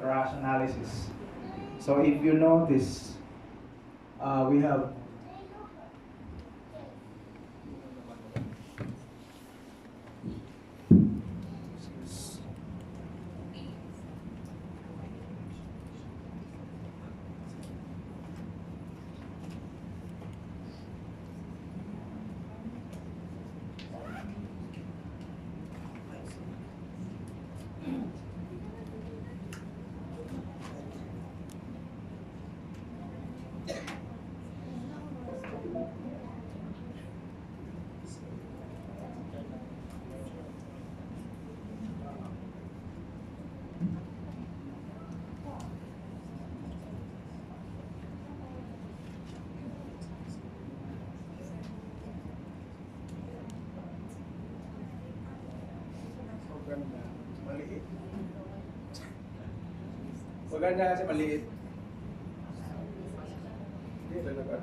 rush analysis. So if you notice, we have maliit. Maganda kasi maliit. Hindi talaga.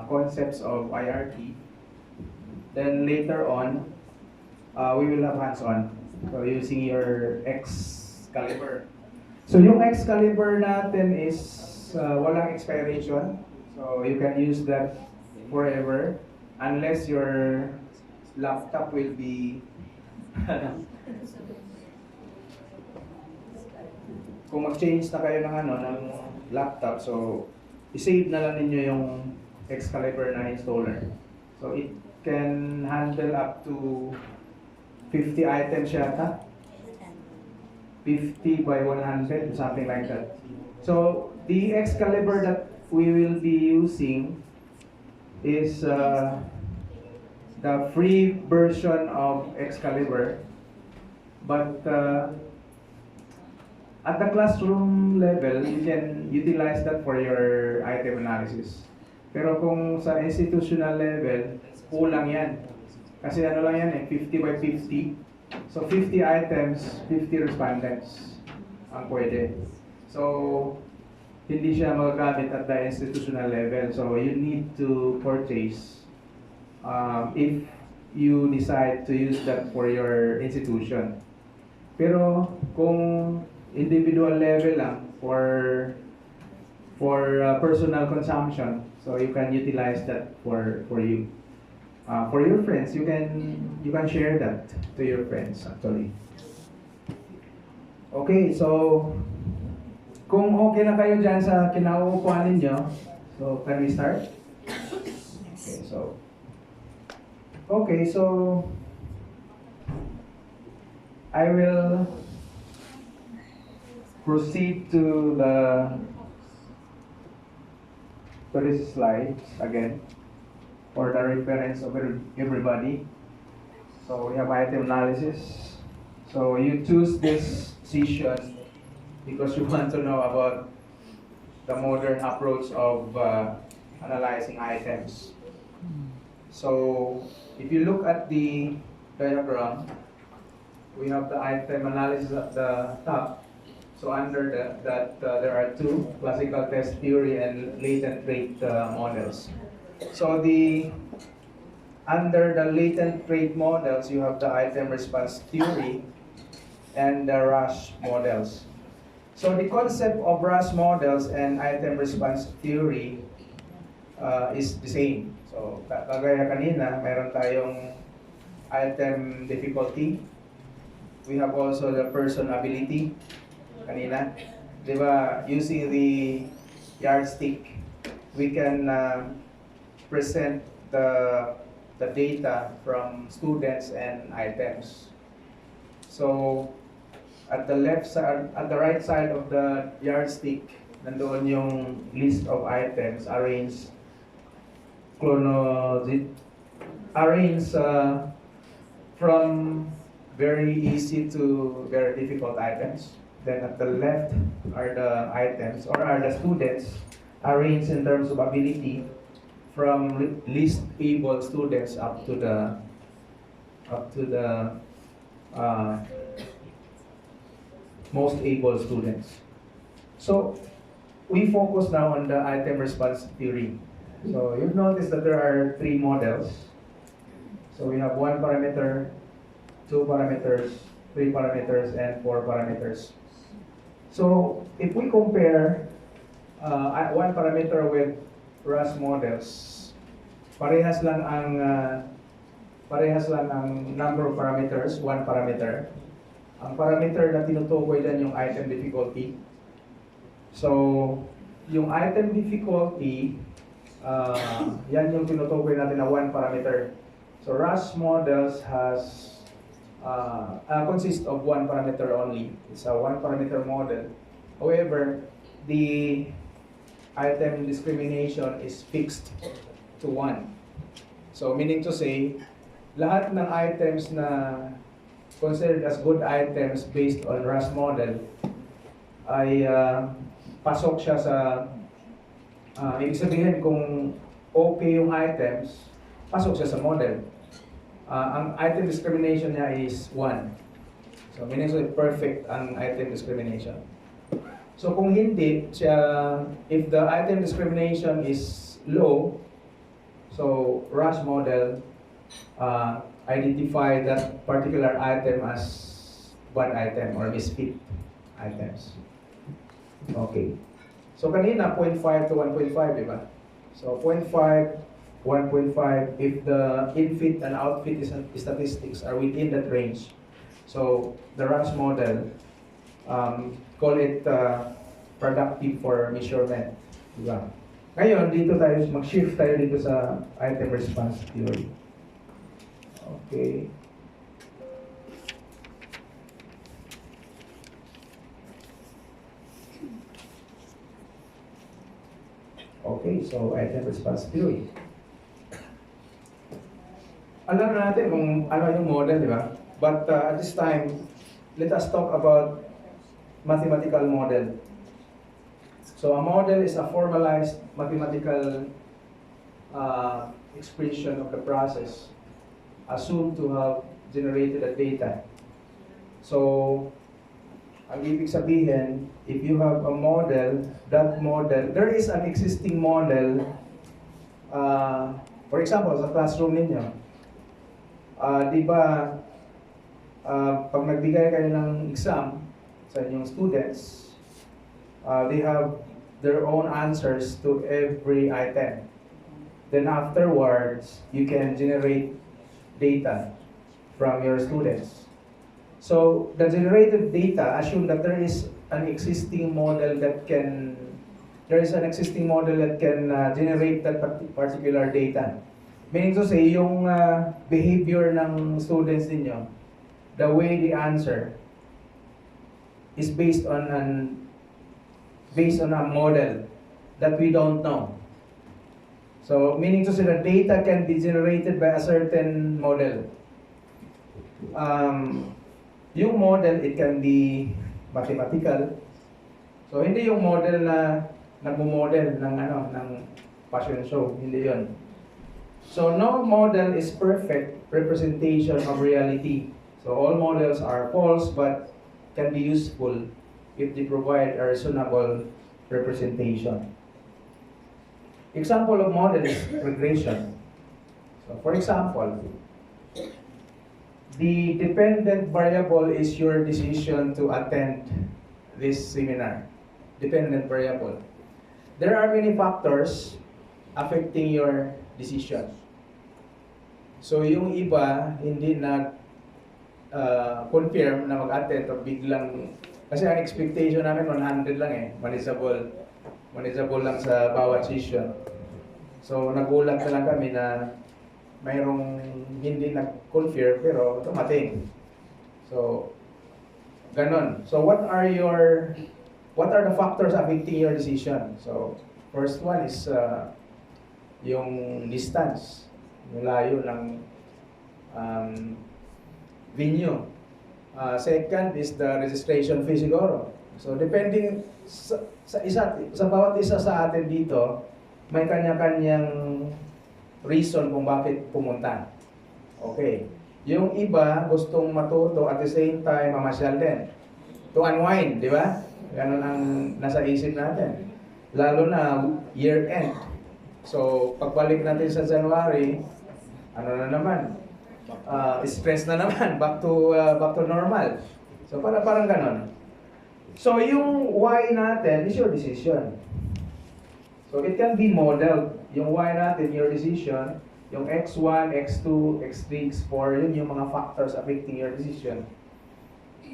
Concepts of IRT. Then later on, we will have hands-on. So using your Xcalibre. So yung Xcalibre natin is walang expiration. So you can use that forever unless your laptop will be kung mag-change na kayo ng ng laptop, so i-save na lang ninyo yung Xcalibre na installer. So it can handle up to 50 items yata. 50 by 100, something like that. So the Xcalibre that we will be using is the free version of Xcalibre, but at the classroom level, you can utilize that for your item analysis. Pero kung sa institutional level, kulang yan. Kasi ano lang yan 50 by 50. So 50 items, 50 respondents ang pwede. So hindi siya magagamit at the institutional level. So you need to purchase if you decide to use that for your institution. Pero kung individual level lang for personal consumption, so you can utilize that for you. For your friends, you can share that to your friends actually. Okay, so kung okay na kayo dyan sa kinauupuan ninyo, so can we start? Okay, so I will proceed to this slide again for the reference of everybody. So we have item analysis. So you choose this session because you want to know about the modern approach of analyzing items. So if you look at the diagram, we have the item analysis at the top. So under that there are two, classical test theory and latent trait models. So under the latent trait models, you have the item response theory and the rush models. So the concept of rush models and item response theory is the same. So kagaya kanina, meron tayong item difficulty. We have also the person ability. Kanina, di ba, using the yardstick, we can present the data from students and items. So at the right side of the yardstick, nandoon yung list of items arranged from very easy to very difficult items. Then at the left are the items, or are the students arranged in terms of ability from least able students up to the up to the uh, most able students. So we focus now on the item response theory. So you've noticed that there are three models. So we have one parameter, two parameters, three parameters, and four parameters. So if we compare one parameter with RAS models, parehas lang ang number of parameters, one parameter. Ang parameter na tinutukoy dyan yung item difficulty. So, yung item difficulty, yan yung tinutukoy natin na one parameter. So, RAS models consist of one parameter only. It's a one parameter model. However, the item discrimination is fixed to one. So, meaning to say, lahat ng items na considered as good items based on RAS model ay pasok siya sa ibig sabihin kung okay yung items, pasok siya sa model. Ang item discrimination niya is 1. So meaning so perfect ang item discrimination. So kung hindi siya, if the item discrimination is low, so RAS model identify that particular item as bad item or misfit items. Okay. So kanina 0.5 to 1.5, di ba? So 0.5, 1.5, if the infit and outfit statistics are within that range. So the RAS model, call it productive for measurement. Di ba? Ngayon, dito tayo, mag-shift tayo dito sa item response theory. Okay. Okay, so item response theory. Alam na natin kung ano yung model, di ba? But at this time, let us talk about mathematical model. So a model is a formalized mathematical expression of the process assumed to have generated a data. So, ang ibig sabihin, if you have a model, that model, there is an existing model, for example, sa classroom ninyo, di ba, pag nagbigay kayo ng exam sa inyong students, they have their own answers to every item. Then afterwards, you can generate data from your students. So the generated data assume that there is an existing model that can generate that particular data. Meaning to say, yung behavior ng students ninyo, the way they answer is based on a model that we don't know. So, meaning to say the data can be generated by a certain model. Yung model, it can be mathematical. So, hindi yung model na nagmo-model ng fashion show. Hindi yun. So, no model is perfect representation of reality. So, all models are false but can be useful if they provide a reasonable representation. Example of model is regression. So, for example, the dependent variable is your decision to attend this seminar. Dependent variable. There are many factors affecting your decision. So, yung iba, hindi na confirm na mag-attend o biglang, kasi ang expectation namin 100 lang manageable lang sa bawat session. So, nagulat na lang kami na mayroong hindi nag-confirm pero dumating. So, ganon. So, what are the factors affecting your decision? So, first one is yung distance, yung layo ng venue. Second is the registration fee siguro. So, depending sa bawat isa sa atin dito, may kanya-kanyang reason kung bakit pumunta. Okay. Yung iba gustong matuto at the same time mamasyal din. To unwind, di ba? Ganun ang nasa isip natin. Lalo na year end. So, pagbalik natin sa January, ano na naman? Stress na naman, back to normal. So, parang ganun. So, yung why natin is your decision. So, it can be modeled. Yung why natin, your decision. Yung X1, X2, X3, X4, yun yung mga factors affecting your decision.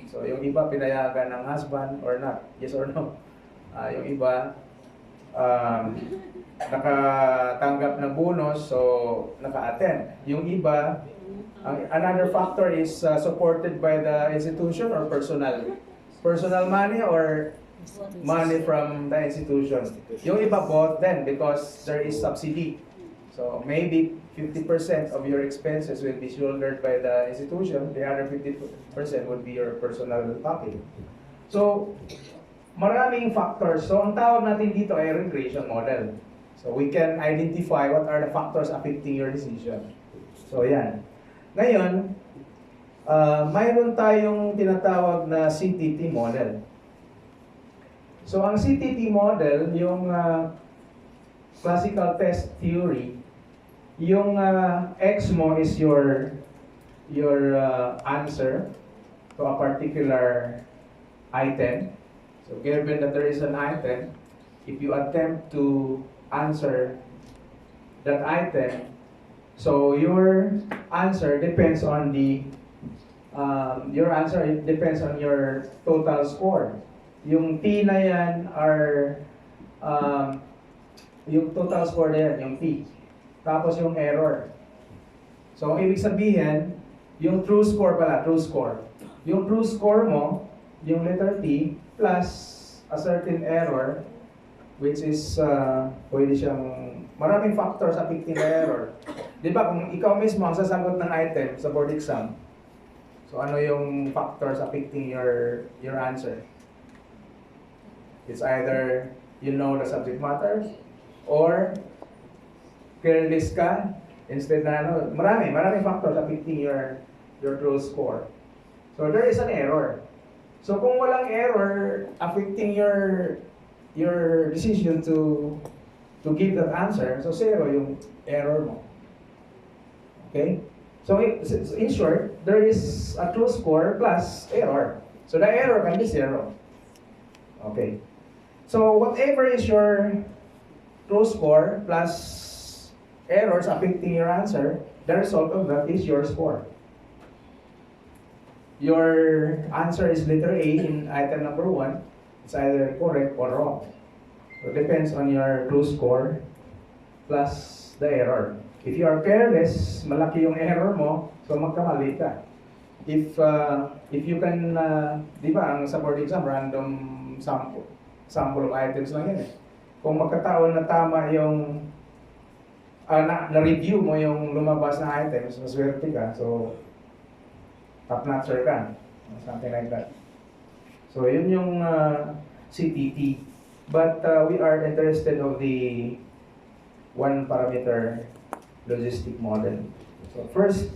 So, yung iba pinayagan ng husband or not, yes or no. Yung iba, nakatanggap na bonus, so naka-attend. Yung iba, another factor is supported by the institution or personal. Personal money or money from the institution. Yung iba both then because there is subsidy. So maybe 50% of your expenses will be shouldered by the institution, the other 50% would be your personal pocket. So, maraming factors. So, ang tawag natin dito ay regression model. So, we can identify what are the factors affecting your decision. So, yan. Ngayon, mayroon tayong tinatawag na CTT model. So, ang CTT model, yung classical test theory, yung X mo is your answer to a particular item. So given that there is an item, if you attempt to answer that item, so your answer depends on your total score. Yung T na yan are yung total score na yan, yung T. Tapos yung error. So, ang ibig sabihin, yung true score pala, true score. Yung true score mo, yung letter T, plus a certain error, which is, pwede siyang, maraming factors affecting the error. Di ba, kung ikaw mismo ang sasagot ng item sa board exam, so ano yung factors affecting your answer? It's either you know the subject matter, or careless ka, instead na maraming factors affecting your true score. So there is an error. So kung walang error affecting your decision to give that answer, so zero yung error mo. Okay? So in short, there is a true score plus error. So the error can be zero. Okay. So whatever is your true score plus errors affecting your answer, the result of that is your score. Your answer is letter A in item number 1. It's either correct or wrong. So it depends on your true score plus the error. If you are careless, malaki yung error mo, so magkamali ka. If you can, di ba, ang sa board exam, random sample of items lang yan eh. Kung magkataon na tama yung na-review mo yung lumabas na items, maswerte ka, so top-notcher ka, something like that. So yun yung CTT. But we are interested of the one parameter logistic model. So first,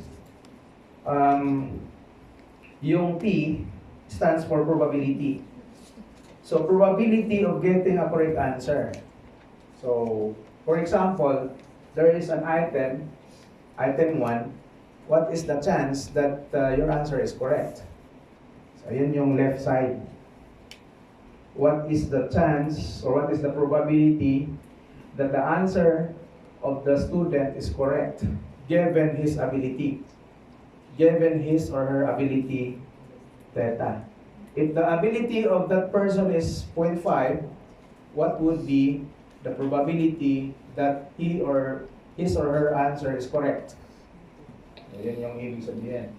yung P stands for probability. So probability of getting a correct answer. So for example, there is an item 1, what is the chance that your answer is correct? So, yun yung left side. What is the chance or what is the probability that the answer of the student is correct given his ability? Given his or her ability theta. If the ability of that person is 0.5, what would be the probability that his or her answer is correct? Yan yung ibig sabihin.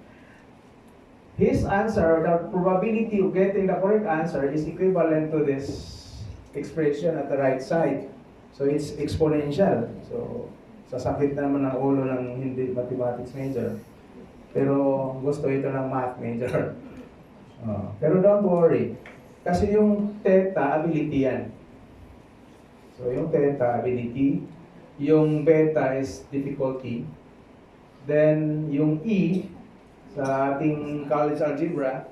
His answer, the probability of getting the correct answer is equivalent to this expression at the right side. So it's exponential. So sasakit naman ang ulo ng hindi mathematics major. Pero gusto ito ng math major. Pero don't worry. Kasi yung theta, ability yan. So yung theta, ability. Yung beta is difficulty. Then yung E sa ating college algebra.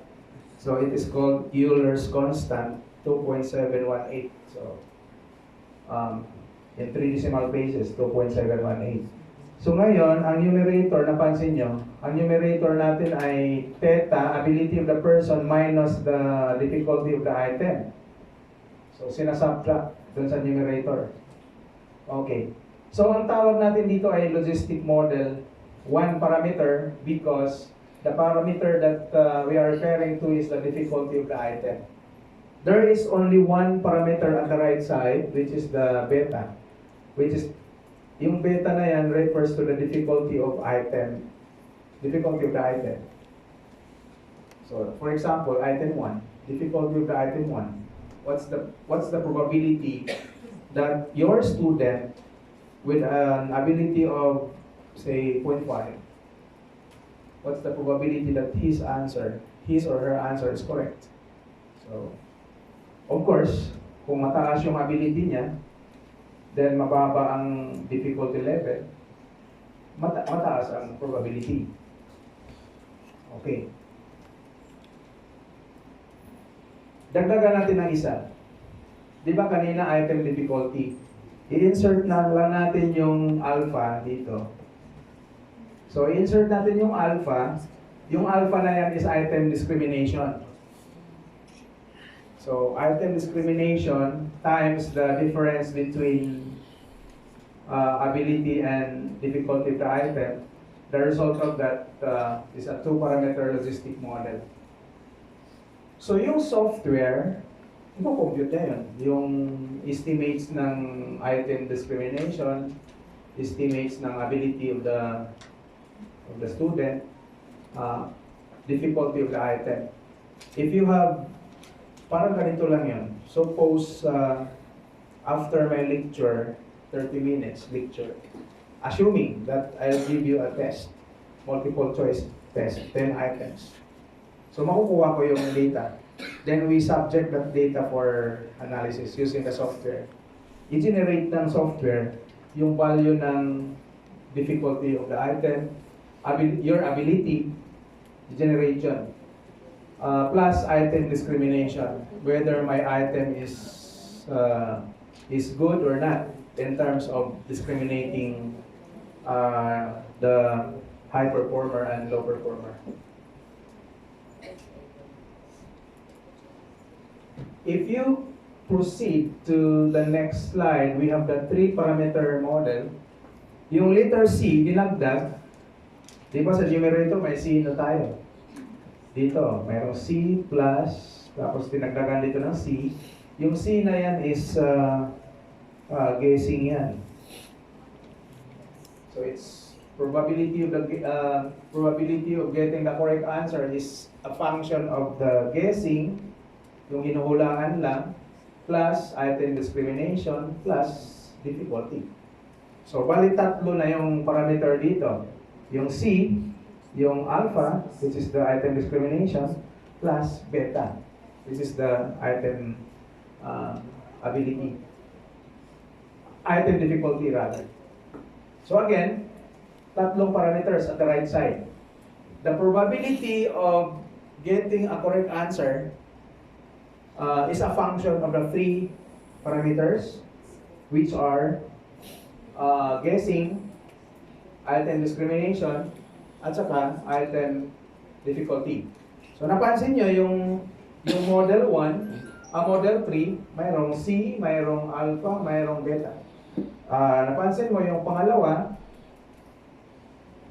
So it is called Euler's constant, 2.718. So in 3 decimal places, 2.718. So ngayon, ang numerator, napansin nyo, ang numerator natin ay theta, ability of the person, minus the difficulty of the item. So sinasubtract dun sa numerator. Okay. So ang tawag natin dito ay logistic model, one parameter, because the parameter that we are referring to is the difficulty of the item. There is only one parameter on the right side, which is the beta, which is, yung beta na yan refers to the difficulty of item, difficulty of the item. So, for example, item 1, difficulty of the item 1. What's the probability that your student with an ability of, say, 0.5, what's the probability that his or her answer is correct? So, of course, kung mataas yung ability niya, then mababa ang difficulty level, mataas ang probability. Okay. Dagdagan natin ng isa. Di ba kanina item difficulty? I-insert na lang natin yung alpha dito. So, i-insert natin yung alpha. Yung alpha na yan is item discrimination. So, item discrimination times the difference between ability and difficulty of the item. The result of that is a two-parameter logistic model. So, yung software, compute na yun. Yung estimates ng item discrimination, estimates ng ability of the student, difficulty of the item. If you have, parang ganito lang yun. Suppose after my lecture, 30 minutes lecture, assuming that I'll give you a test, multiple choice test, 10 items. So makukuha ko yung data. Then we subject that data for analysis using the software. I-generate ng software yung value ng difficulty of the item, your ability, generation, plus item discrimination, whether my item is good or not in terms of discriminating the high performer and low performer. If you proceed to the next slide, we have the 3-parameter model. Yung letter C, dinagdag. Di ba sa numerator may C na tayo? Dito, mayroong C plus, tapos dinagdagan dito ng C. Yung C na yan is guessing yan. So it's probability of getting the correct answer is a function of the guessing, yung hinuhulangan lang, plus item discrimination, plus difficulty. So, bali tatlo na yung parameter dito. Yung C, yung alpha, which is the item discrimination, plus beta, which is the item ability. Item difficulty rather. So again, tatlong parameters at the right side. The probability of getting a correct answer is a function of the 3 parameters, which are guessing, item discrimination, at saka item difficulty. So napansin nyo yung model 1, model 3, mayroong C, mayroong alpha, mayroong beta. Napansin mo yung pangalawa,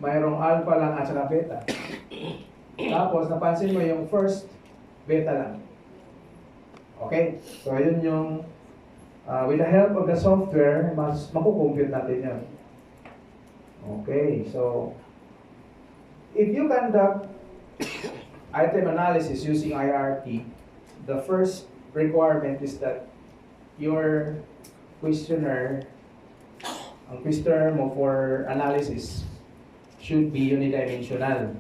mayroong alpha lang at saka beta. Tapos napansin mo yung first, beta lang. Okay, so yun yung with the help of the software, mas makukompute natin yun. Okay, so if you conduct item analysis using IRT, the first requirement is that your questionnaire, ang questionnaire mo for analysis should be unidimensional.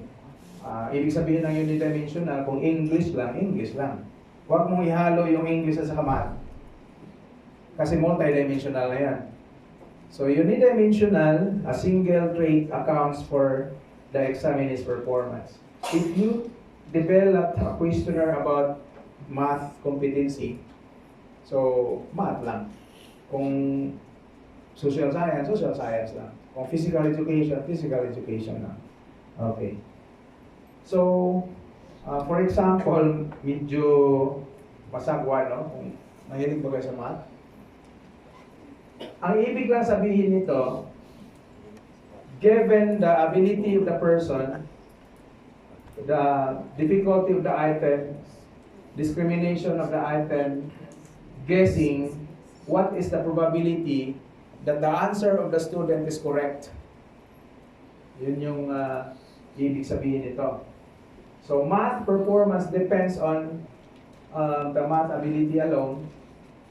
Ibig sabihin ng unidimensional, kung English lang, English lang. Huwag mong ihalo yung English at saka math. Kasi multidimensional na yan. So unidimensional, a single trait accounts for the examinee's performance. if you develop a questionnaire about math competency, so math lang. Kung social science lang. Kung physical education lang. Okay. So, for example, medyo masagwa, no? Kung mahilig ba kayo sa math? Ang ibig lang sabihin nito, given the ability of the person, the difficulty of the item, discrimination of the item, guessing what is the probability that the answer of the student is correct. Yun yung ibig sabihin nito. So math performance depends on the math ability alone.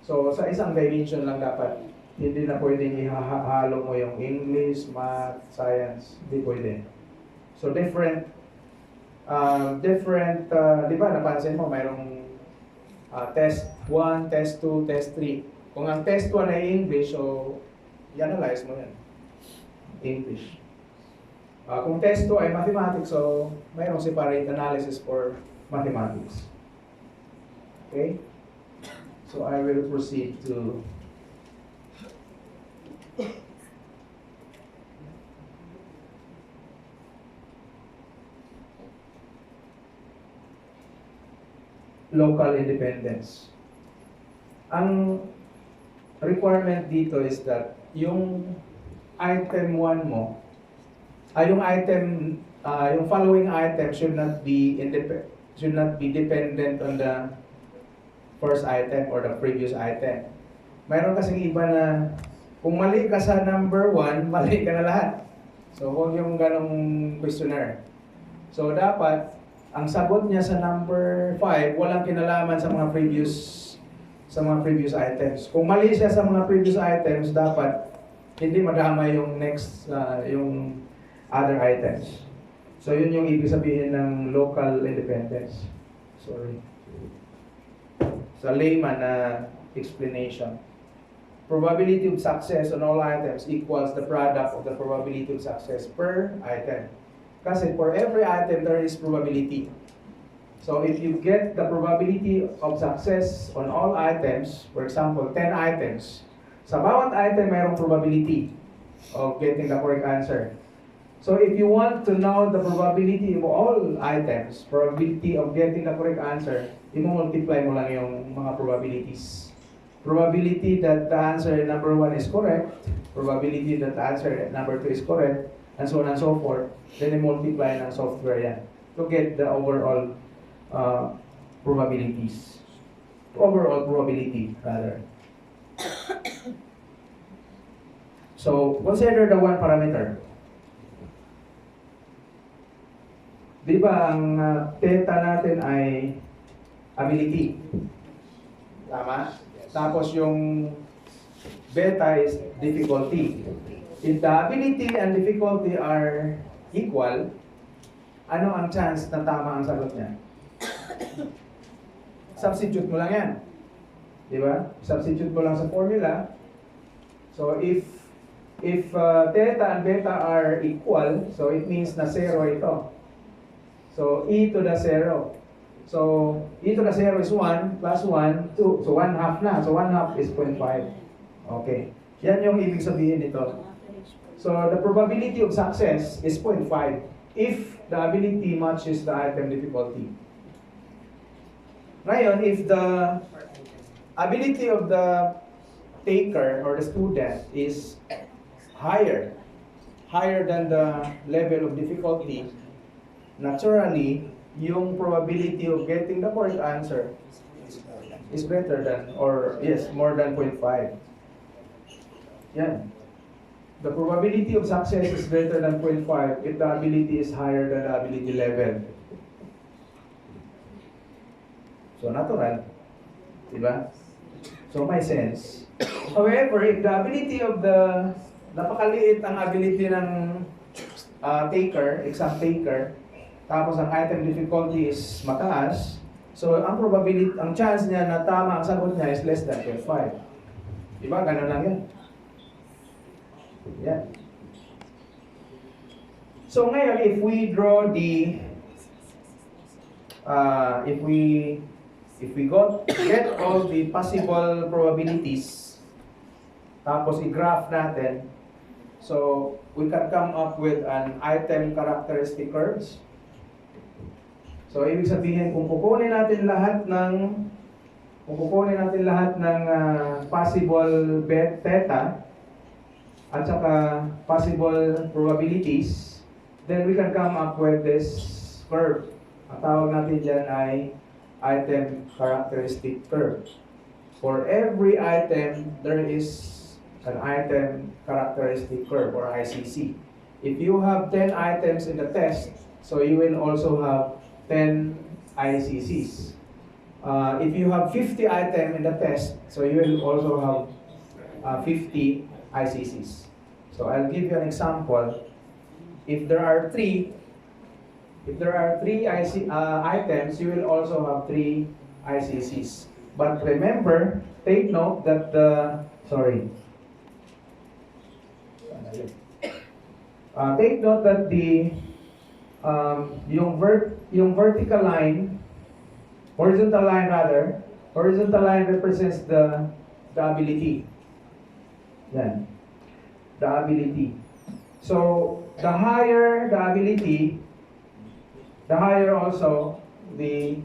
So sa isang dimension lang dapat. Hindi na pwedeng ihahalo mo yung English, math, science. Hindi pwede. So different, di ba napansin mo mayroong test 1, test 2, test 3. Kung ang test 1 ay English, so i-analyze mo yan. English. Kung test 2 ay mathematics, so mayroong separate analysis for mathematics. Okay? So I will proceed to local independence. Ang requirement dito is that yung item 1 mo, yung following item should not be dependent on the first item or the previous item. Mayroon kasing iba na kung mali ka sa number 1, mali ka na lahat. So huwag yung ganong questionnaire. So dapat ang sagot niya sa number 5 walang kinalaman sa mga previous items. Kung mali siya sa mga previous items, dapat hindi madama yung next yung other items. So yun yung ibig sabihin ng local independence. Sorry. Sa layman na explanation. Probability of success on all items equals the product of the probability of success per item. Kasi for every item, there is probability. So if you get the probability of success on all items, for example, 10 items, sa bawat item, mayroong probability of getting the correct answer. So if you want to know the probability of all items, probability of getting the correct answer, i-multiply mo lang yung mga probabilities. Probability that the answer number 1 is correct, probability that the answer number 2 is correct, and so on and so forth. Then i-multiply ng software yan to get the overall probabilities. Overall probability, rather. So, consider the one parameter. Di ba ang theta natin ay ability? Tama? Tapos yung beta is difficulty. If the ability and difficulty are equal, ano ang chance na tama ang sagot niya? Substitute mo lang yan. Di ba? Substitute mo lang sa formula. So if theta and beta are equal, so it means na 0 ito. So e to the 0. So e to the 0 is 1 plus 1, 2. So 1 half na. So 1 half is 0.5. Okay. Yan yung ibig sabihin nito. So the probability of success is 0.5 if the ability matches the item difficulty. Ngayon, if the ability of the taker or the student is higher than the level of difficulty, naturally, yung probability of getting the correct answer is greater than, or yes, more than 0.5. Yan. The probability of success is greater than 0.5 if the ability is higher than the ability level. So, natural. Diba? So, may sense. However, if the ability of the, napakaliit ang ability ng exam taker, tapos ang item difficulty is mataas, so ang probability, ang chance niya na tama ang sagot niya is less than 0.5. Diba? Ganun lang yan. Yeah. So ngayon, if we draw the get all the possible probabilities, tapos i-graph natin, so we can come up with an item characteristic curves. So ibig sabihin, kung kukunin natin lahat ng possible bet theta at saka possible probabilities, then we can come up with this curve. Ang tawag natin dyan ay item characteristic curve. For every item, there is an item characteristic curve, or ICC. If you have 10 items in the test, so you will also have 10 ICCs. If you have 50 items in the test, so you will also have 50 ICCs. So I'll give you an example. If there are three items, you will also have 3 ICCs. But remember, take note that take note that yung vertical line, horizontal line represents the ability. Yan. The ability. So, the higher the ability, the higher also the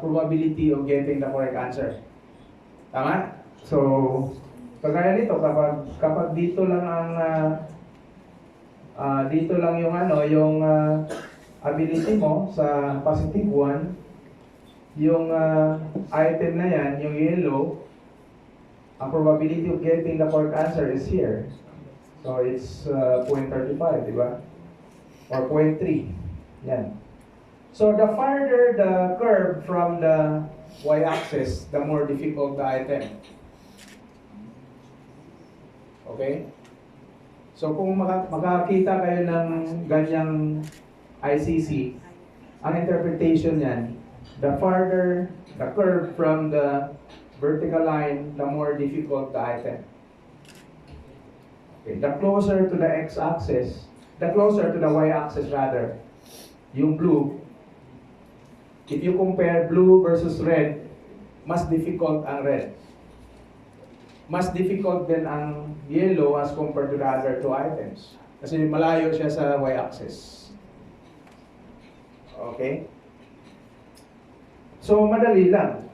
probability of getting the correct answer. Tama? So, kagaya nito, kapag dito lang yung ability mo sa positive 1, yung item na yan, yung yellow, ang probability of getting the correct answer is here. So it's 0.35, di ba? Or 0.3. Yan. So the farther the curve from the y-axis, the more difficult the item. Okay? So kung makakita kayo ng ganyang ICC, ang interpretation yan, the farther the curve from the vertical line, the more difficult the item. Okay, the closer to the x-axis, the closer to the y-axis rather, yung blue, if you compare blue versus red, mas difficult ang red. Mas difficult din ang yellow as compared to the other 2 items. Kasi malayo siya sa y-axis. Okay? So, madali lang.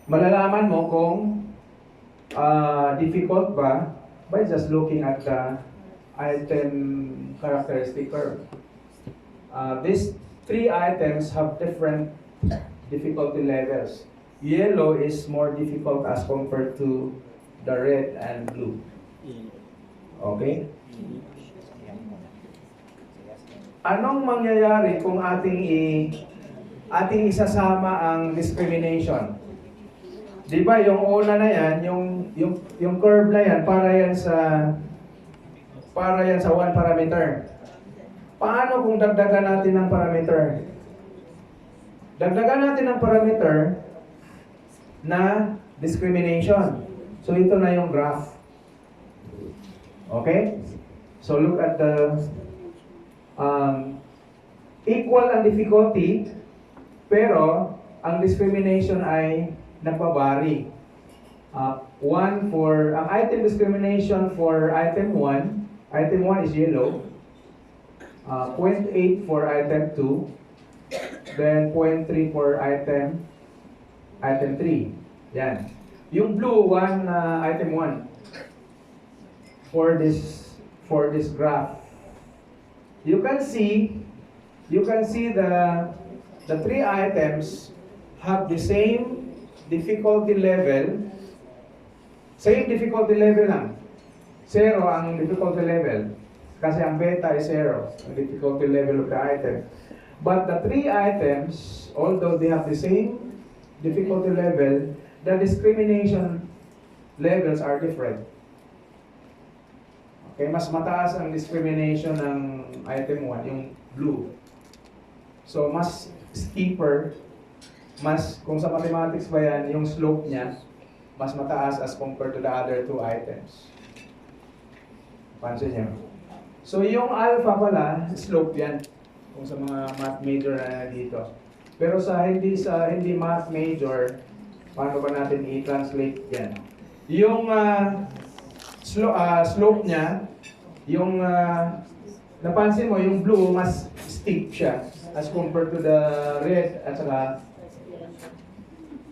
Malalaman mo kung difficult ba by just looking at the item characteristic curve. These 3 items have different difficulty levels. Yellow is more difficult as compared to the red and blue. Okay? Anong mangyayari kung ating isasama ang discrimination? Di ba yung una na yan, yung curve na yan, para yan sa 1 parameter. Paano kung dagdagan natin ng parameter? Dagdagan natin ng parameter na discrimination. So ito na yung graph. Okay? So look at the equal ang difficulty, pero ang discrimination ay nagbabari. Ang item discrimination for item 1, item 1 is yellow, 0.8 for item 2, then 0.3 for item 3. Yan. Yung blue one, item 1 for this graph. You can see the 3 items have the same difficulty level. Same difficulty level lang. 0 ang difficulty level. Kasi ang beta is 0, ang difficulty level of the item. But the 3 items, although they have the same difficulty level, the discrimination levels are different. Okay, mas mataas ang discrimination ng item 1, yung blue. So, mas steeper, kung sa mathematics ba yan, yung slope niya, mas mataas as compared to the other 2 items. Pansin niyo? So, yung alpha pala, slope yan. Kung sa mga math major na dito. Pero sa hindi math major, paano ba natin i-translate yan? Yung slope niya, yung napansin mo, yung blue mas steep siya as compared to the red at saka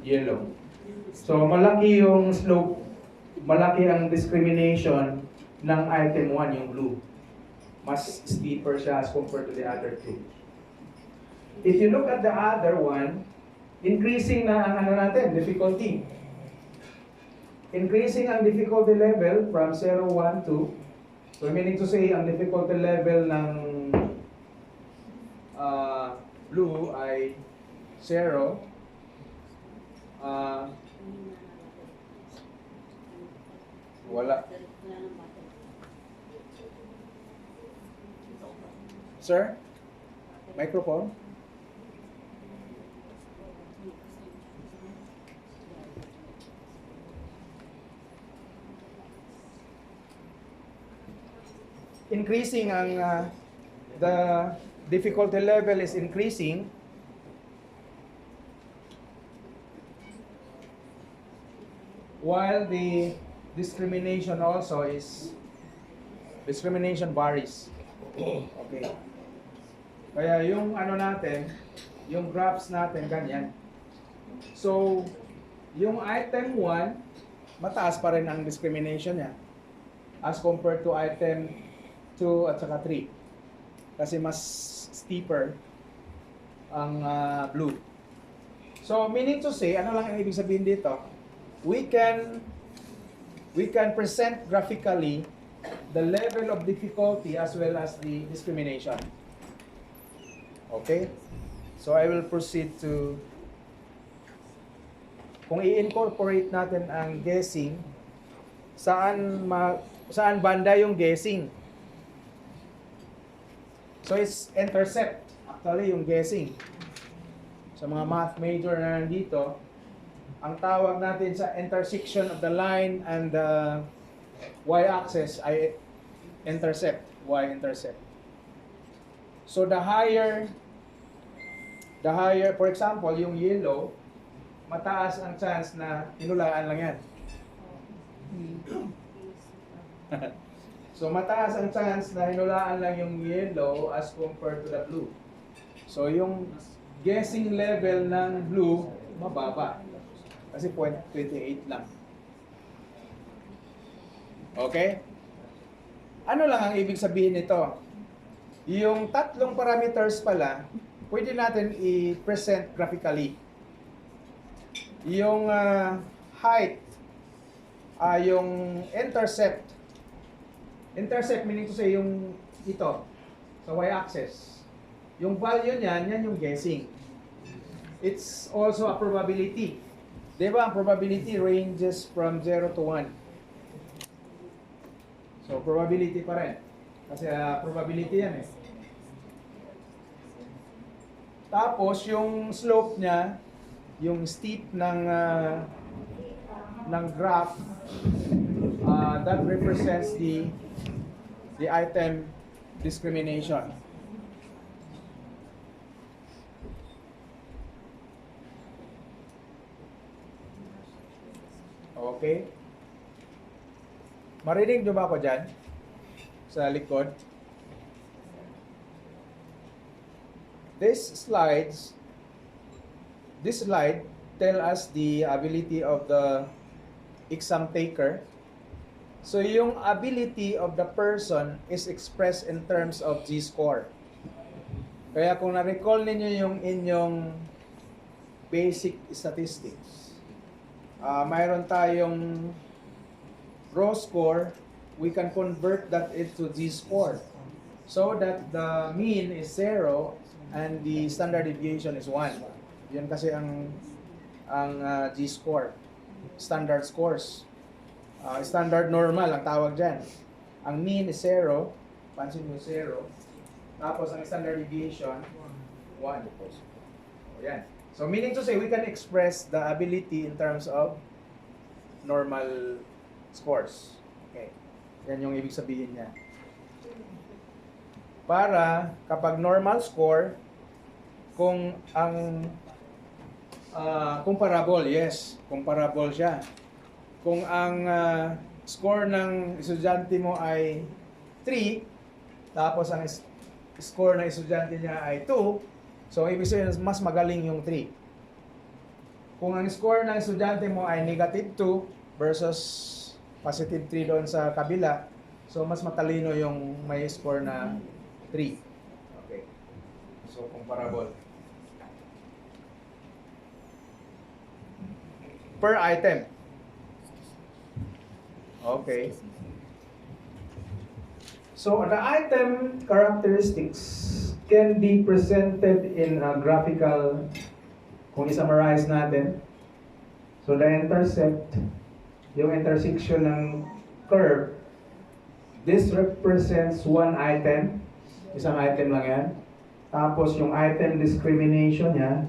yellow. So malaki yung slope, malaki ang discrimination ng item 1, yung blue. Mas steeper siya as compared to the other two. If you look at the other one, increasing na ang difficulty. Increasing ang difficulty level from 0, 1, 2. So meaning to say, ang difficulty level ng blue ay 0. Wala. Sir? Microphone? Increasing ang the difficulty level is increasing. While the discrimination varies. Okay. Kaya yung natin, yung graphs natin ganyan. So, yung item 1, mataas pa rin ang discrimination niya as compared to item 2 at saka 3. Kasi mas steeper ang blue. So, meaning to say, ano lang ang ibig sabihin dito? We can present graphically the level of difficulty as well as the discrimination. Okay? So I will proceed to, kung i-incorporate natin ang guessing, saan banda yung guessing? So it's intercept, actually yung guessing. Sa mga math major na nandito, ang tawag natin sa intersection of the line and the y-axis ay intercept, y-intercept. So the higher, for example, yung yellow, mataas ang chance na hinulaan lang yan. So mataas ang chance na hinulaan lang yung yellow as compared to the blue. So yung guessing level ng blue, mababa. Kasi 0.28 lang. Okay? Ano lang ang ibig sabihin nito? Yung tatlong parameters pala, pwede natin i-present graphically. Yung height, yung intercept. Intercept meaning to say yung ito, sa y-axis. Yung value niyan, yan yung guessing. It's also a probability. Diba ang probability ranges from 0 to 1. So probability pa rin. Kasi probability yan eh. Tapos yung slope niya, yung steep ng graph, that represents the item discrimination. Okay? Marinig nyo ba ako dyan? Sa likod? This slide tell us the ability of the exam taker. So yung ability of the person is expressed in terms of Z-score. Kaya kung na-recall ninyo yung inyong basic statistics, mayroon tayong raw score, we can convert that into Z-score. So that the mean is 0 and the standard deviation is 1. Yan kasi ang Z-score. Standard scores. Standard normal ang tawag dyan. Ang mean is 0. Pansin mo 0. Tapos ang standard deviation 1. Yan. So meaning to say, we can express the ability in terms of normal scores. Okay. Yan yung ibig sabihin niya. para kapag normal score, kung ang comparable, yes, comparable siya. Kung ang score ng estudyante mo ay 3, tapos ang score ng estudyante niya ay 2, so ibig sabihin mas magaling yung 3. Kung ang score ng estudyante mo ay negative 2 versus positive 3 doon sa kabila, so mas matalino yung may score na 3. Okay. So comparable. Per item. Okay. So the item characteristics can be presented in a graphical, kung i-summarize natin. So the intercept, yung intersection ng curve, this represents one item. Isang item lang yan. Tapos yung item discrimination niya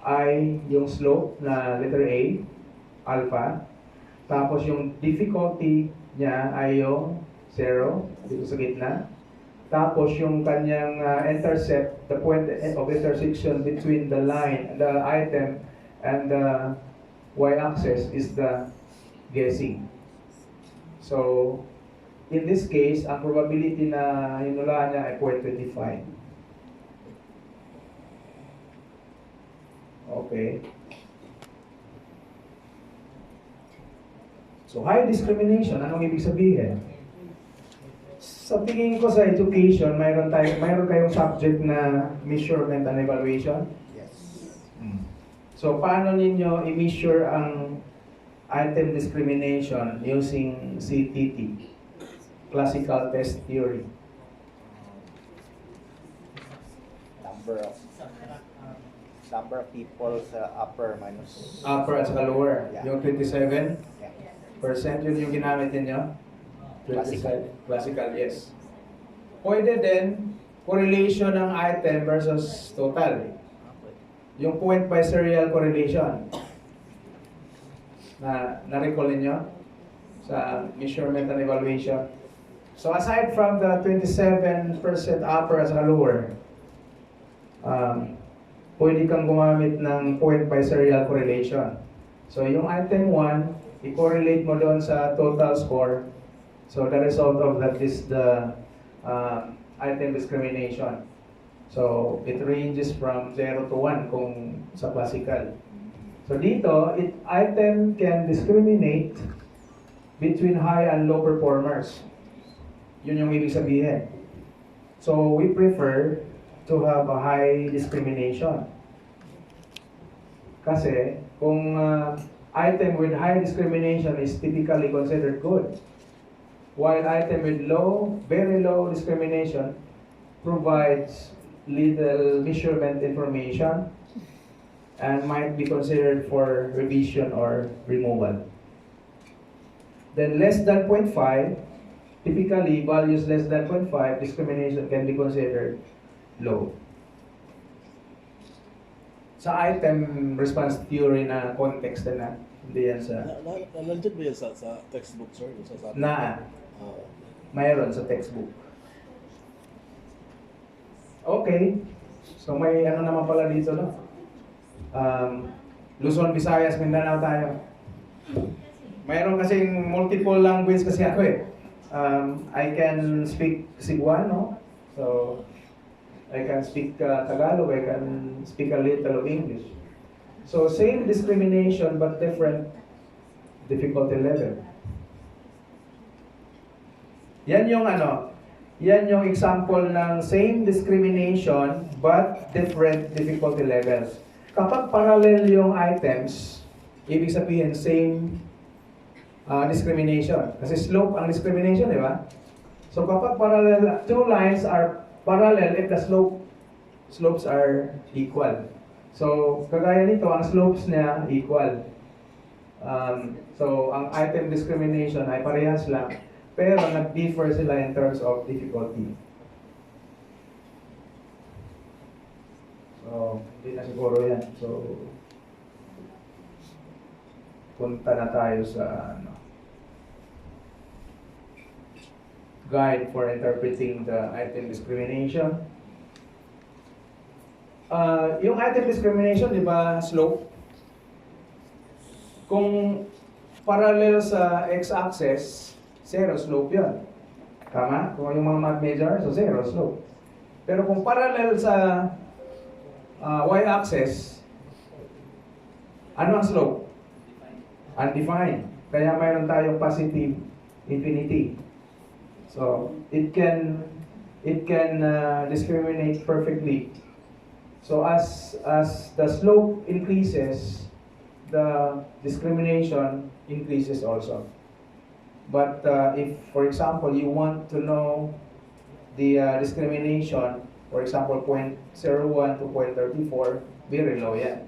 ay yung slope na letter A, alpha. Tapos yung difficulty niya ay yung 0 dito sa gitna. Tapos yung kanyang intercept, the point of intersection between the line, the item, and the y-axis is the guessing. So, in this case, ang probability na hinulaan niya ay 0.25. Okay. So, high discrimination, anong ibig sabihin? Sa tingin ko sa education, mayroon kayong subject na measurement and evaluation? Yes. So, paano ninyo i-measure ang item discrimination using CTT, Classical Test Theory? Number of people sa upper minus Upper at saka lower. Yeah. Yung 27%, yeah. yun yung ginamit ninyo? Classical. Classical, yes. Pwede din, correlation ng item versus total. Yung point by serial correlation. Na-recall ninyo sa measurement and evaluation. So aside from the 27% upper at saka lower, pwede kang gumamit ng point by serial correlation. So yung item 1, i-correlate mo doon sa total score. So the result of that is the item discrimination. So it ranges from 0 to 1 kung sa classical. So dito, item can discriminate between high and low performers. Yun yung ibig sabihin. So we prefer to have a high discrimination. Kasi kung item with high discrimination is typically considered good, while item with very low discrimination provides little measurement information and might be considered for revision or removal. Then less than 0.5, typically values less than 0.5, discrimination can be considered low. Sa item response theory na context na, hindi yan sa... Nandun ba yan sa textbook, sir? Mayroon sa textbook. Okay. So may ano naman pala dito, no? Luzon, Visayas, Mindanao tayo. Mayroon kasing multiple language kasi ako eh. I can speak Cebuano, so I can speak Tagalog, I can speak a little of English. So same discrimination but different difficulty level. Yan yung example ng same discrimination but different difficulty levels. Kapag parallel yung items, ibig sabihin same discrimination. Kasi slope ang discrimination, di ba? So kapag parallel, two lines are parallel if the slopes are equal. So kagaya nito, ang slopes niya equal. So ang item discrimination ay parehas lang, pero nag-differ sila in terms of difficulty. So hindi na siguro yan. So punta na tayo sa guide for interpreting the item discrimination. Yung item discrimination, di ba, slope? Kung parallel sa x-axis, zero slope yun. Tama? Kung yung mga math major, so zero slope. Pero kung parallel sa y-axis, ano ang slope? Undefined. Kaya mayroon tayong positive infinity. So it can discriminate perfectly. So as the slope increases, the discrimination increases also. But if, for example, you want to know the discrimination, for example, 0.01 to 0.34, very low yan.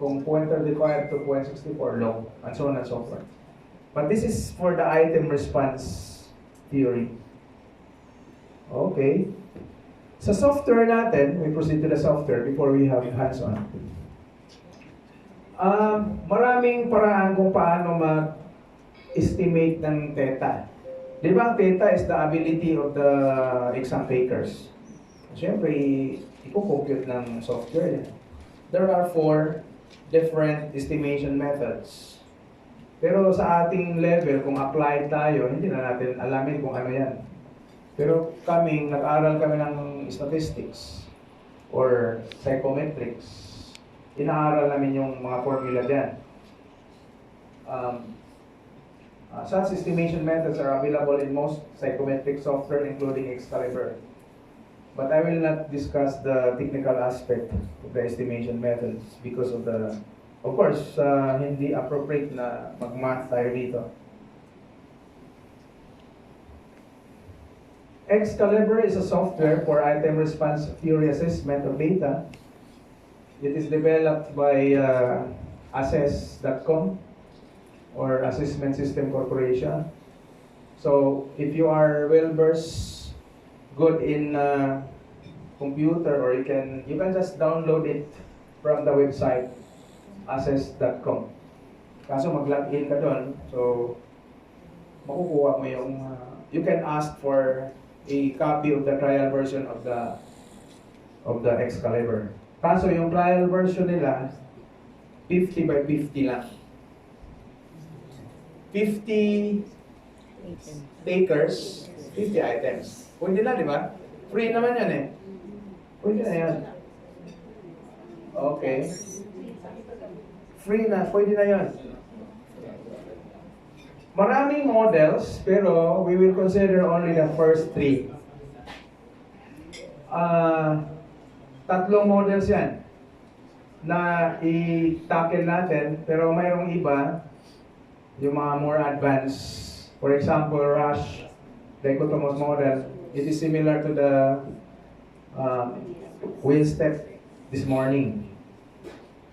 Kung 0.35 to 0.64, low, and so on and so forth. But this is for the item response theory. Okay. Sa software natin, we proceed to the software before we have hands-on. Maraming paraan kung paano mag-estimate ng theta. Di ba ang theta is the ability of the exam takers? Siyempre, ipo-compute ng software yan. There are 4 different estimation methods. Pero sa ating level, kung applied tayo, hindi na natin alamin kung ano yan. Pero nag-aral kami ng statistics or psychometrics. Inaaral namin yung mga formula dyan. Such estimation methods are available in most psychometric software, including Xcalibre. But I will not discuss the technical aspect of the estimation methods because of course, hindi appropriate na mag-math tayo dito. Xcalibre is a software for item response theory assessment of data. It is developed by assess.com or Assessment System Corporation. So if you are well-versed, good in computer, or you can just download it from the website assess.com. Kaso mag-login ka doon, so makukuha mo yung you can ask for a copy of the trial version of the Xcalibre. Kaso yung trial version nila 50 by 50 lang. 50 takers, 50 items. Pwede na, di ba? Free naman yan eh. Pwede na yan. Okay. Free na, pwede na yan. Maraming models, pero we will consider only the first 3. Tatlong models yan na i-tackle natin, pero mayroong iba, yung mga more advanced. For example, Rush dichotomous model. It is similar to the wheel step this morning.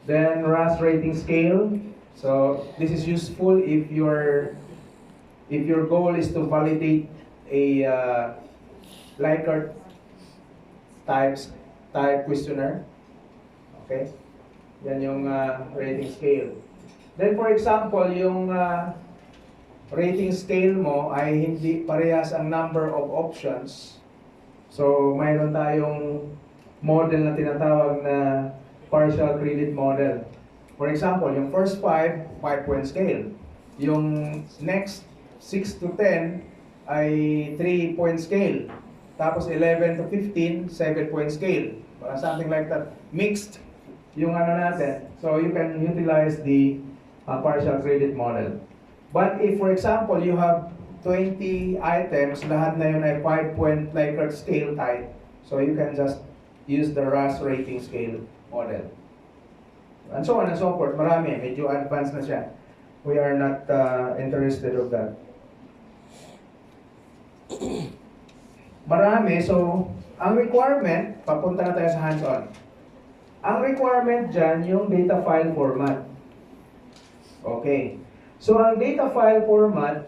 Then Rush rating scale. So this is useful if your goal is to validate a Likert type questionnaire. Okay? Yan yung rating scale. Then for example, yung rating scale mo ay hindi parehas ang number of options. So mayroon tayong model na tinatawag na partial credit model. For example, yung first 5, 5-point scale. Yung next 6 to 10 ay 3-point scale. Tapos 11 to 15, 7-point scale. Something like that. Mixed yung ano natin. So you can utilize the partial credit model. But if, for example, you have 20 items, lahat na yun ay 5-point Likert scale type. So you can just use the RAS rating scale model. And so on and so forth. Marami. Medyo advanced na siya. We are not interested of that. Marami. So, ang requirement, papunta na tayo sa hands-on. Ang requirement dyan, yung data file format. Okay. So, ang data file format,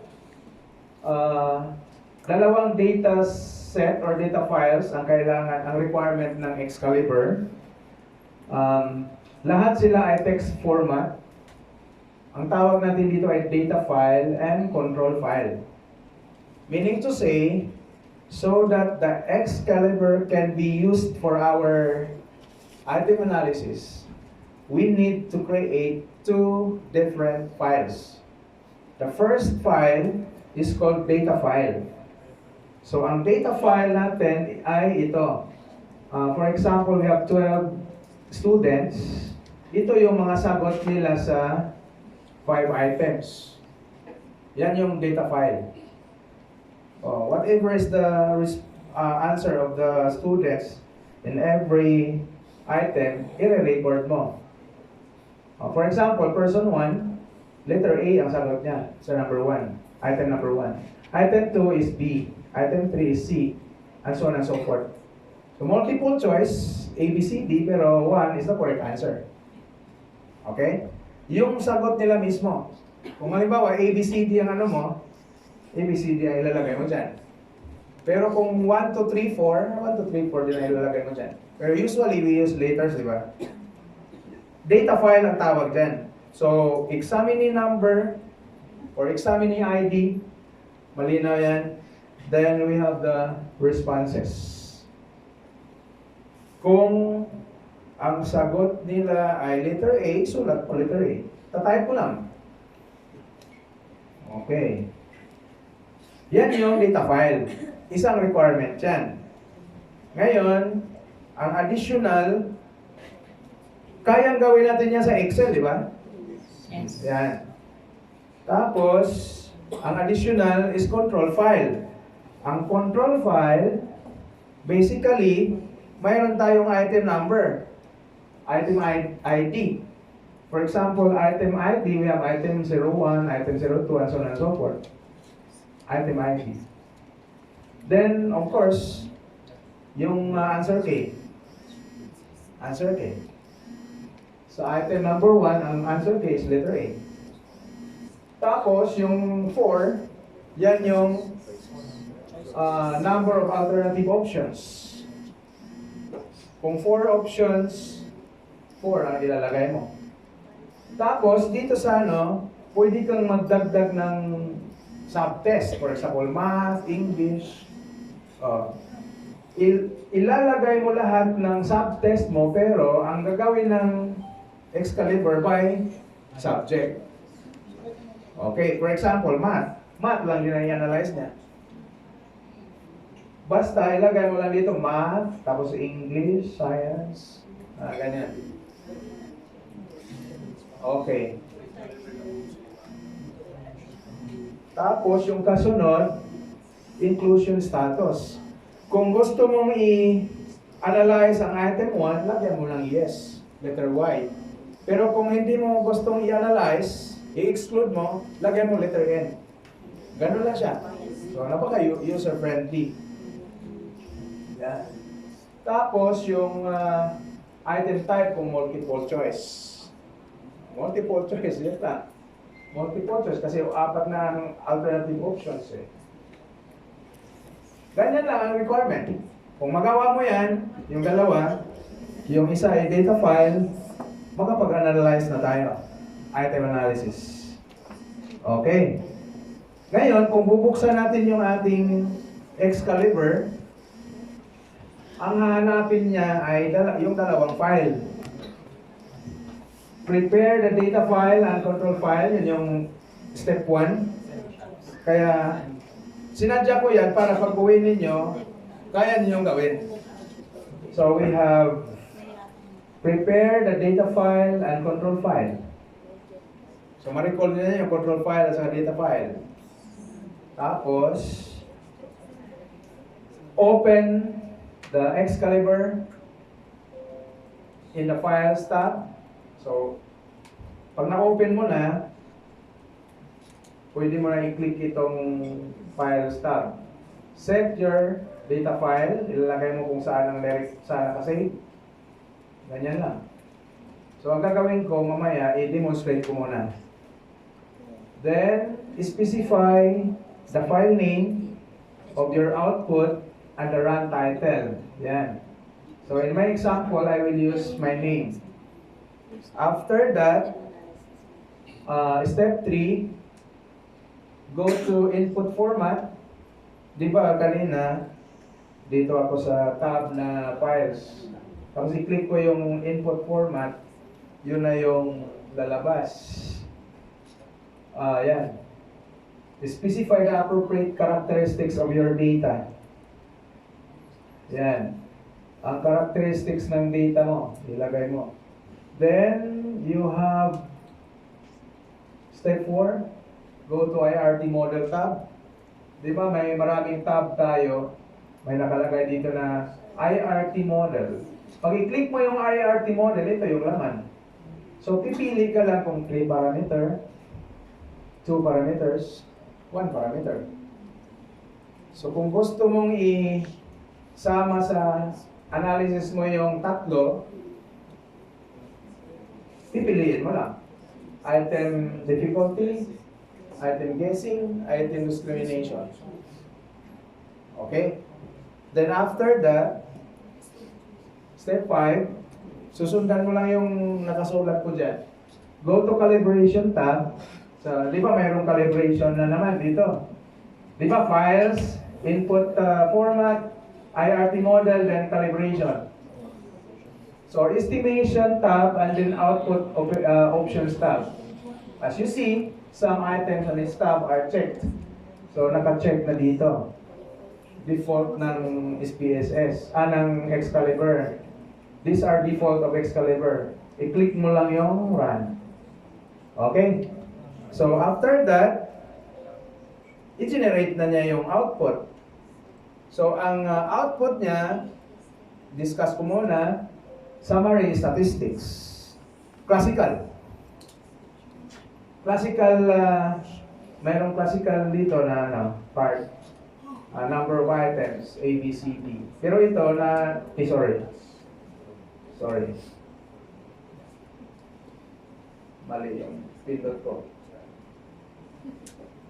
dalawang data set or data files ang kailangan, ang requirement ng Xcalibre. Lahat sila ay text format. Ang tawag natin dito ay data file and control file. Meaning to say, so that the Xcalibre can be used for our item analysis, we need to create two different files. The first file is called data file. So ang data file natin ay ito. For example, we have 12 students. Ito yung mga sagot nila sa 5 items. Yan yung data file. Whatever is the answer of the students in every item, i-record mo. For example, person 1, letter A ang sagot niya sa number 1, item number 1. Item 2 is B, item 3 is C, and so on and so forth. So multiple choice, A, B, C, D, pero 1 is the correct answer. Okay? Yung sagot nila mismo. Kung halimbawa, A, B, C, D ang ano mo, A, B, C, D ang ilalagay mo dyan. Pero kung 1, 2, 3, 4, 1, 2, 3, 4 din ang ilalagay mo dyan. Pero usually, we use letters, di ba? Data file ang tawag dyan. So, examining number or examining ID, malinaw yan. Then, we have the responses. Kung ang sagot nila ay letter A, sulat po letter A. Tatype ko lang. Okay. Yan yung data file. Isang requirement yan. Ngayon, ang additional, kayang gawin natin yan sa Excel, di ba? Yes. Yan. Tapos, ang additional is control file. Ang control file, basically, mayroon tayong item number, item ID. For example, item ID, we have item 01, item 02, and so on and so forth. Item ID. Then, of course, yung answer key. Answer key. So, item number 1, ang answer key is letter A. Tapos, yung 4, yan yung number of alternative options. Kung 4 options, 4 ang ilalagay mo. Tapos, dito sa ano, pwede kang magdagdag ng subtest. For example, math, English. Ilalagay mo lahat ng subtest mo, pero ang gagawin ng Xcalibre by subject. Okay, for example, math. Math lang din ang i-analyze niya. Basta ilagay mo lang dito math, tapos English, science, ganyan. Okay. Tapos yung kasunod, inclusion status. Kung gusto mong i-analyze ang item 1, lagyan mo lang yes, letter Y. Pero kung hindi mo gustong i-analyze, i-exclude mo, lagyan mo letter N. Ganun lang siya. So, napaka-user-friendly. Yan. Tapos, yung item type kung multiple choice. Multiple choice, yan lang. Multiple choice kasi 4 na ang alternative options eh. Ganyan lang ang requirement. Kung magawa mo yan, yung dalawa, yung isa ay data file, makapag-analyze na tayo. Item analysis. Okay. Ngayon, kung bubuksan natin yung ating Xcalibre, ang hahanapin niya ay yung dalawang file. Prepare the data file and control file, yun yung step 1. Kaya, sinadya ko yan para pag uwi ninyo, kaya ninyong gawin. So, we have prepare the data file and control file. So, ma-recall nyo yung control file at sa data file. Tapos, open the Xcalibre in the Files tab. So, pag na-open mo na, pwede mo na i-click itong Files tab. Set your data file. Ilalagay mo kung saan nakasave. Ganyan lang. So, ang gagawin ko mamaya, i-demonstrate ko muna. Then, specify the file name of your output and the run title. Yan. So in my example, I will use my name. After that, step 3, go to input format. Di ba kanina, Dito ako sa tab na files. Tapos i-click ko yung input format, yun na yung lalabas. Yan. Specify the appropriate characteristics of your data. Yan. Ang characteristics ng data mo, ilagay mo. Then, you have step 4, go to IRT model tab. Di ba may maraming tab tayo, may nakalagay dito na IRT model. Pag i-click mo yung IRT model, ito yung laman. So, pipili ka lang kung 3 parameter, 2 parameters, 1 parameter. So, kung gusto mong isama sa analysis mo yung tatlo, pipiliin mo lang. Item difficulty, item guessing, item discrimination. Okay? Then after that, step 5, susundan mo lang yung nakasulat ko dyan. Go to calibration tab. So, di ba mayroong calibration na naman dito? Di ba files, input format, IRT model, then calibration. So, estimation tab and then output options tab. As you see, some items on this tab are checked. So, naka-check na dito. Default ng SPSS, ng Xcalibre. These are default of Xcalibre. I-click mo lang yung run. Okay? So, after that, i-generate na niya yung output. So, ang output niya, discuss ko muna, summary statistics. Classical. Classical, mayroong classical dito na part. Number of items, A, B, C, D. Pero ito na, sorry. Mali yung pindot ko.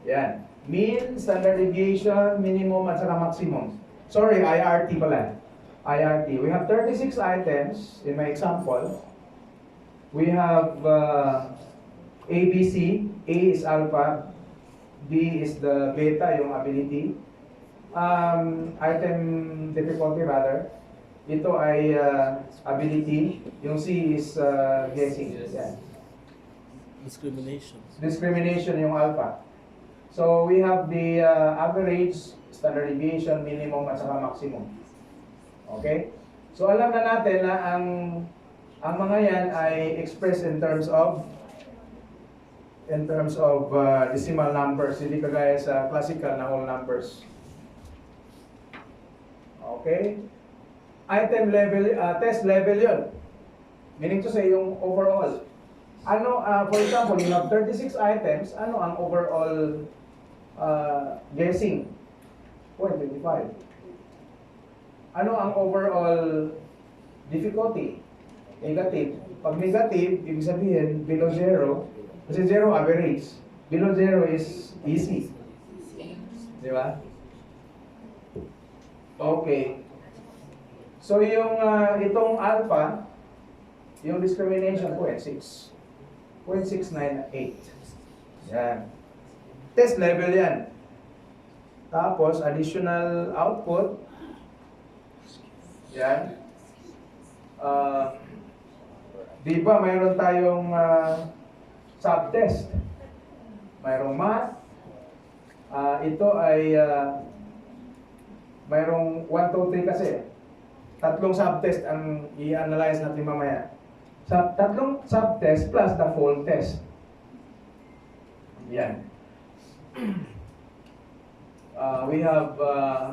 Yan. Mean, standard deviation, minimum, at saka maximum. Sorry, IRT pala. IRT. We have 36 items in my example. We have A, B, C. A is alpha. B is the beta, yung ability. Item difficulty rather. Ito ay ability. Yung C is guessing. Yan. Discrimination yung alpha. So we have the average, standard deviation, minimum at saka maximum. Okay? So alam na natin na ang mga yan ay expressed in terms of decimal numbers, hindi kagaya sa classical na whole numbers. Okay? Item level, test level yun. Meaning to say, yung overall. For example, you have 36 items, ano ang overall guessing? 0.25. Ano ang overall difficulty? Negative. Pag negative, ibig sabihin, below 0, kasi 0 average. Below 0 is easy. Di ba? Okay. So yung itong alpha, yung discrimination 0.6. 0.698. Yan. Test level yan. Tapos additional output. Yan. Di ba mayroon tayong subtest? Mayroong math. Ito ay mayroong 1, 2, 3 kasi. Tatlong subtest ang i-analyze natin mamaya. Tatlong subtest plus the full test. Yan. We have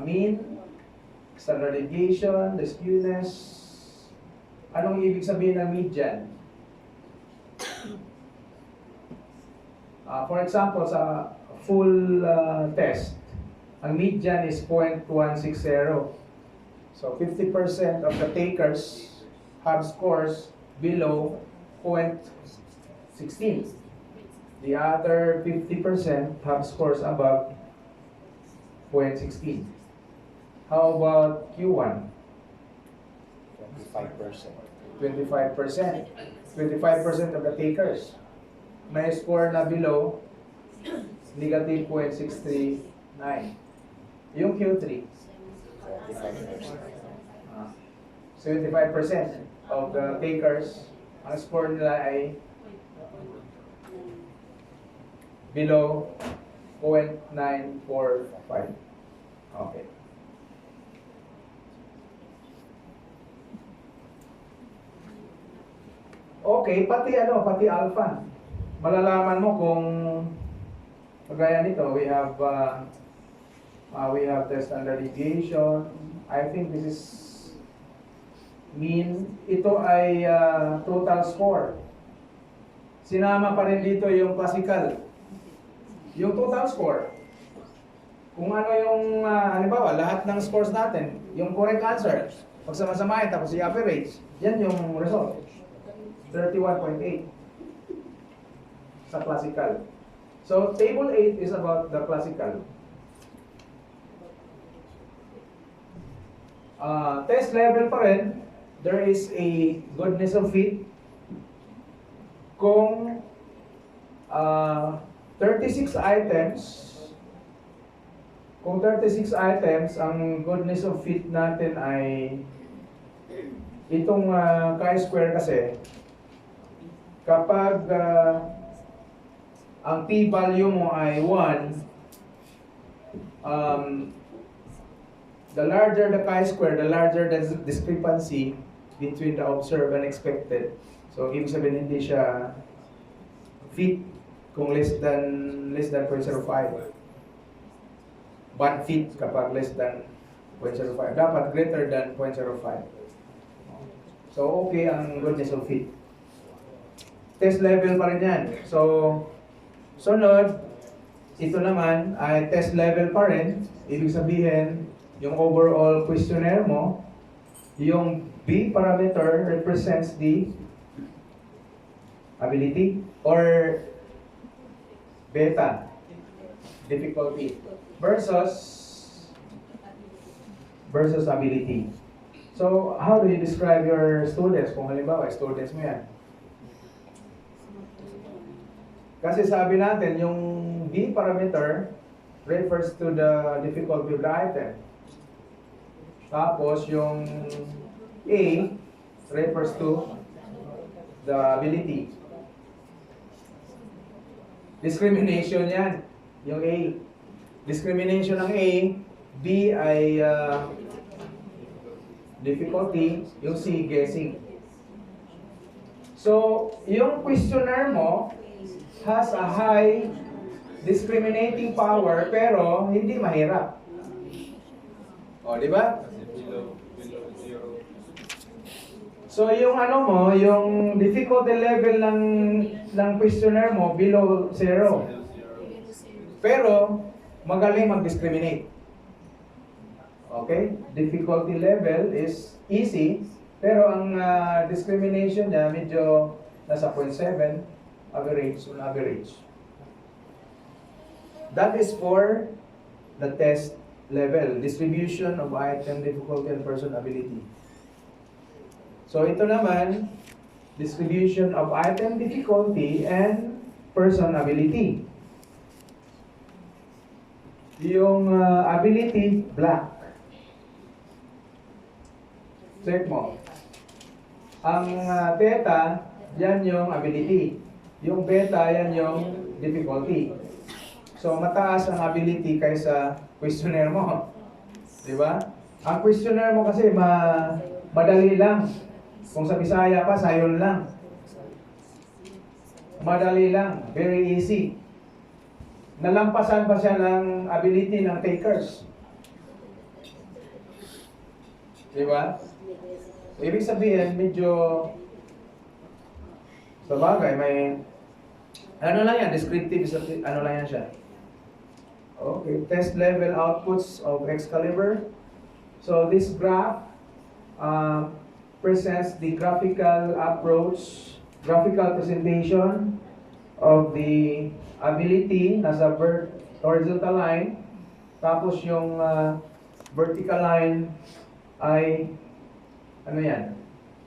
mean, standard deviation, the skewness. Anong ibig sabihin ng median? For example, sa full test, ang median is 0.160. So 50% of the takers have scores below 0.16. The other 50% have scores above 0.16. How about Q1? 25%. 25%. 25% of the takers may score na below negative 0.639. Yung Q3, 75% of the takers, ang score nila ay below 0.945. Okay. Okay, pati alpha. Malalaman mo kung kagaya nito, we have the standard deviation. I think this is mean. Ito ay total score. Sinama pa rin dito yung classical. Yung total score. Kung ano yung, halimbawa, lahat ng scores natin, yung correct answer, pagsama-samahin, tapos i-average, yan yung result. 31.8 sa classical. So, table 8 is about the classical. Test level pa rin, there is a goodness of fit. Kung 36 items, ang goodness of fit natin ay itong chi-square kasi, kapag ang p-value mo ay 1, the larger the chi-square, the larger the discrepancy between the observed and expected. So, ibig sabihin hindi siya fit kung less than 0.05. Bad fit kapag less than 0.05. Dapat greater than 0.05. So, okay ang goodness of fit. Test level pa rin yan. So, sunod, ito naman ay test level pa rin. Ibig sabihin, yung overall questionnaire mo, yung B parameter represents the ability or beta, difficulty, versus ability. So, how do you describe your students? Kung halimbawa, students mo yan. Kasi sabi natin, yung B parameter refers to the difficulty of the item. Tapos, yung A refers to the ability. Discrimination yan, yung A. Discrimination ng A, B ay difficulty, yung C, guessing. So, yung questionnaire mo has a high discriminating power pero hindi mahirap. O, di ba? So, yung yung difficulty level ng questionnaire mo below 0. Pero, magaling mag-discriminate. Okay? Difficulty level is easy, pero ang discrimination niya medyo nasa 0.7, average, on average. That is for the test level, distribution of item difficulty and person ability. So ito naman, distribution of item difficulty and person ability. Yung ability, black. Check mo. Ang theta, yan yung ability. Yung beta, yan yung difficulty. So, mataas ang ability kaysa questionnaire mo. Di ba? Ang questionnaire mo kasi madali lang. Kung sa Bisaya pa, sayon lang. Madali lang. Very easy. Nalampasan pa siya ng ability ng takers. Di ba? Ibig sabihin, medyo sa bagay, may ano lang yan, descriptive, ano lang yan siya. Okay, test level outputs of Xcalibre. So this graph presents the graphical approach, graphical presentation of the ability nasa horizontal line. Tapos yung vertical line ay ano yan?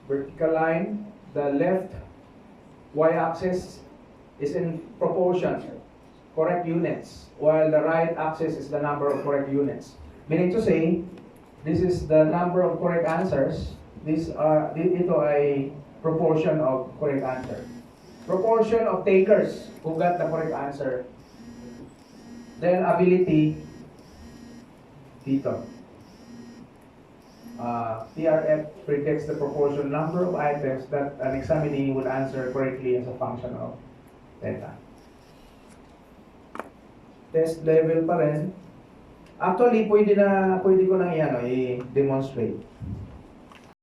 Vertical line, the left y-axis is in proportion, correct units, while the right axis is the number of correct units. Meaning to say, This is the number of correct answers. Ito ay proportion of correct answer. Proportion of takers who got the correct answer. Then ability dito. TRF predicts the proportion number of items that an examinee would answer correctly as a function of theta. Test level pa rin. Actually, pwede ko lang i-demonstrate.